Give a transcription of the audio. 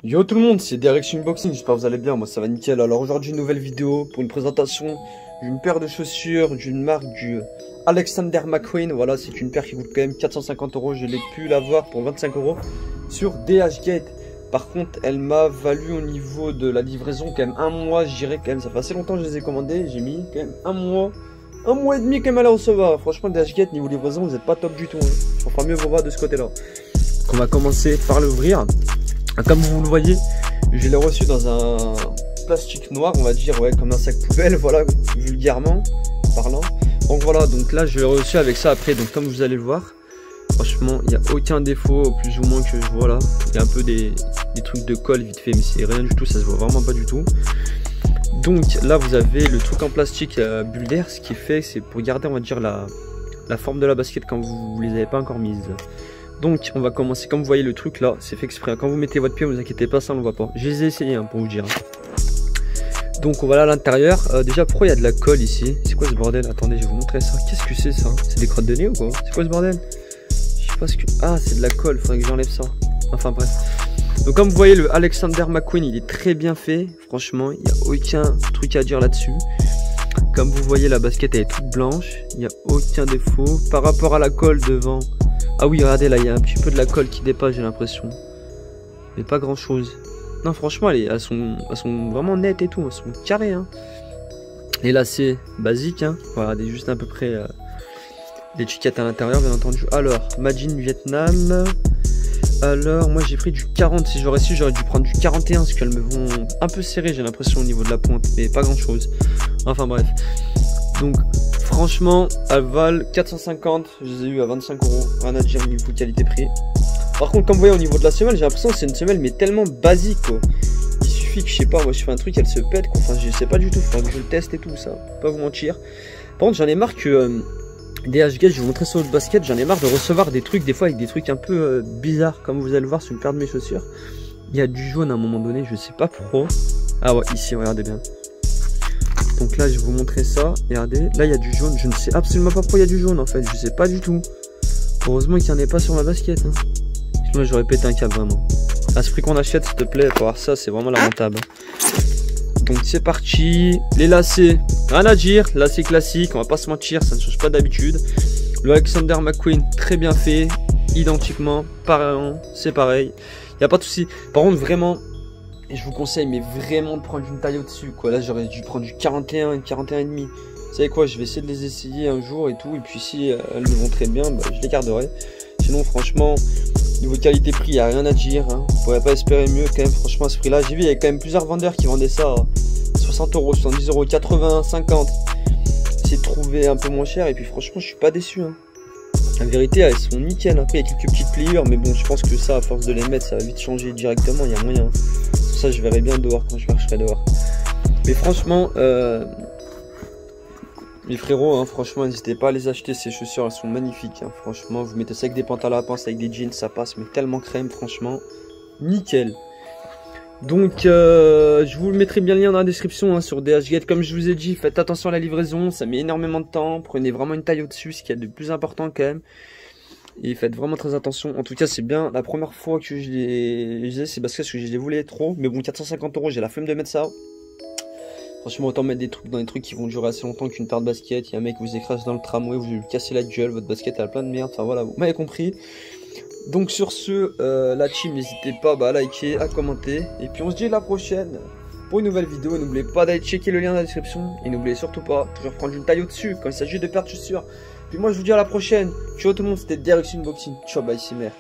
Yo tout le monde, c'est Direction Unboxing, j'espère que vous allez bien, moi ça va nickel. Alors aujourd'hui une nouvelle vidéo pour une présentation d'une paire de chaussures d'une marque du Alexander McQueen. Voilà, c'est une paire qui coûte quand même 450 €, je l'ai pu l'avoir pour 25 € sur DHgate. Par contre elle m'a valu au niveau de la livraison quand même un mois, je dirais quand même, ça fait assez longtemps que je les ai commandées, j'ai mis quand même un mois et demi quand même à la recevoir. Franchement DHgate niveau livraison vous n'êtes pas top du tout, hein. On fera mieux vous voir de ce côté là. On va commencer par l'ouvrir. Comme vous le voyez, je l'ai reçu dans un plastique noir, on va dire, ouais, comme un sac poubelle, voilà, vulgairement parlant. Donc voilà, donc là je l'ai reçu avec ça après, donc comme vous allez le voir, franchement, il n'y a aucun défaut, plus ou moins que je vois là. Il y a un peu des trucs de colle vite fait, mais c'est rien du tout, ça se voit vraiment pas du tout. Donc là vous avez le truc en plastique bulle d'air, ce qui est fait, c'est pour garder, on va dire, la forme de la basket quand vous ne les avez pas encore mises. Donc on va commencer, comme vous voyez le truc là, c'est fait exprès. Quand vous mettez votre pied, ne vous inquiétez pas, ça on le voit pas. Je les ai essayés pour vous dire. Donc on va là à l'intérieur. Déjà pourquoi il y a de la colle ici? C'est quoi ce bordel? Attendez, je vais vous montrer ça. Qu'est-ce que c'est ça? C'est des crottes de nez ou quoi? C'est quoi ce bordel? Je sais pas ce que... Ah c'est de la colle, faudrait que j'enlève ça. Enfin bref. Donc comme vous voyez le Alexander McQueen il est très bien fait. Franchement il n'y a aucun truc à dire là-dessus. Comme vous voyez la basket elle est toute blanche. Il n'y a aucun défaut. Par rapport à la colle devant... Ah oui, regardez là, il y a un petit peu de la colle qui dépasse, j'ai l'impression. Mais pas grand chose. Non, franchement, elles sont vraiment nettes et tout. Elles sont carrées. Hein. Les lacets basiques. Hein. Regardez juste à peu près l'étiquette à l'intérieur, bien entendu. Alors, Made in Vietnam. Alors, moi j'ai pris du 40. Si j'aurais su, j'aurais dû prendre du 41. Parce qu'elles me vont un peu serrer, j'ai l'impression, au niveau de la pointe. Mais pas grand chose. Enfin, bref. Donc, franchement, elles valent 450, je les ai eu à 25 €, rien à dire niveau qualité-prix. Par contre, comme vous voyez au niveau de la semelle, j'ai l'impression que c'est une semelle mais tellement basique quoi. Il suffit que je sais pas, moi je fais un truc, elle se pète quoi. Enfin, je sais pas du tout, faudra que je le teste et tout ça, pas vous mentir. Par contre, j'en ai marre que DHgate, je vais vous montrer sur le basket, j'en ai marre de recevoir des trucs, des fois avec des trucs un peu bizarres, comme vous allez le voir sur une paire de mes chaussures. Il y a du jaune à un moment donné, je sais pas pourquoi. Ah ouais, ici, regardez bien. Donc là je vais vous montrer ça, regardez, là il y a du jaune, je ne sais absolument pas pourquoi il y a du jaune en fait, je sais pas du tout. Heureusement qu'il n'y en ait pas sur ma basket, hein. Sinon j'aurais pété un câble vraiment. À ce prix qu'on achète s'il te plaît, pour voir ça c'est vraiment lamentable. Donc c'est parti, les lacets, rien à dire, lacets classiques, on va pas se mentir, ça ne change pas d'habitude. Le Alexander McQueen, très bien fait, identiquement, pareil, c'est pareil, il n'y a pas de souci. Par contre vraiment... Et je vous conseille mais vraiment de prendre une taille au-dessus quoi. Là j'aurais dû prendre du 41, 41,5. Vous savez quoi, je vais essayer de les essayer un jour et tout. Et puis si elles me vont très bien, bah, je les garderai. Sinon franchement, niveau qualité-prix, il n'y a rien à dire. Hein. Vous ne pourrez pas espérer mieux quand même franchement à ce prix-là. J'ai vu il y a quand même plusieurs vendeurs qui vendaient ça à 60 €, 70 €, 80, 50. J'ai trouvé un peu moins cher et puis franchement je suis pas déçu. Hein. La vérité elles sont nickel. Après il y a quelques petites pliures mais bon je pense que ça à force de les mettre ça va vite changer directement, il y a moyen. Ça je verrai bien dehors quand je marcherai dehors. Mais franchement les frérots hein, franchement n'hésitez pas à les acheter, ces chaussures elles sont magnifiques hein. Franchement vous mettez ça avec des pantalons à pince, avec des jeans ça passe mais tellement crème, franchement nickel. Donc je vous mettrai bien le lien dans la description hein, sur DHgate. Comme je vous ai dit, faites attention à la livraison, ça met énormément de temps, prenez vraiment une taille au-dessus, ce qu'il y a de plus important quand même. Et faites vraiment très attention. En tout cas c'est bien, la première fois que je les ai, c'est parce que je les voulais trop. Mais bon 450 €, j'ai la flemme de mettre ça. Franchement autant mettre des trucs dans des trucs qui vont durer assez longtemps qu'une paire de basket. Il y a un mec qui vous écrase dans le tramway, vous lui cassez la gueule, votre basket elle a plein de merde. Enfin voilà, vous m'avez compris. Donc sur ce, la team, n'hésitez pas à liker, à commenter. Et puis on se dit à la prochaine pour une nouvelle vidéo. N'oubliez pas d'aller checker le lien dans la description. Et n'oubliez surtout pas, toujours prendre une taille au-dessus quand il s'agit de paires de chaussures. Puis moi je vous dis à la prochaine. Ciao tout le monde, c'était Direction Unboxing. Ciao, bye, c'est mère.